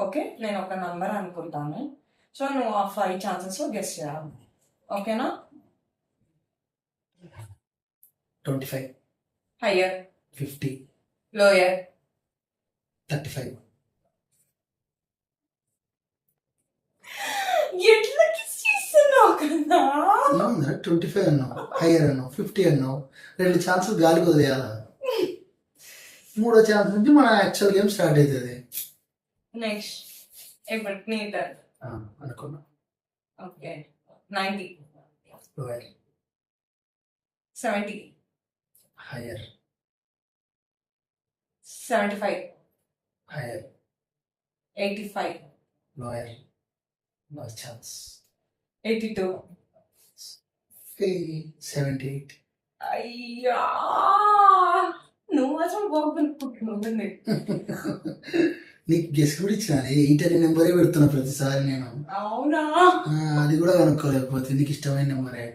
Okay, నేను ఒక number అనుకుంటాను. సో నువ్వు ఆ 5 ఛాన్సెస్లో గెస్ చేయాలి. ఓకేనా? 25, హయ్యర్, 50, లోయర్, 35. ఎట్లా కిస్ చేస్తున్నావు కదా? 25 అన్నావు, హైయర్ అన్నావు, 50 అన్నావు. 2 ఛాన్సులు గాలికి వదిలేయాల. 3వ ఛాన్స్ నుంచి మన యాక్చువల్ గేమ్ స్టార్ట్ అవుతుంది. నెక్స్ట్ ఇప్పుడు నీ టర్న్. అనుకున్నా. Okay, 90, lower, 70, higher, 75, higher, 85, lower, no chance, 82. 78. అయ్యా, నువ్వు అసలు బాగుంటుంది. నీకు గెస్ కూడా ఇచ్చిన 8 అనే నెంబరే పెడుతున్నా ప్రతిసారి నేను. అవునా? అది కూడా కనుక్కోలేకపోతే నీకు ఇష్టమైన నెంబరే.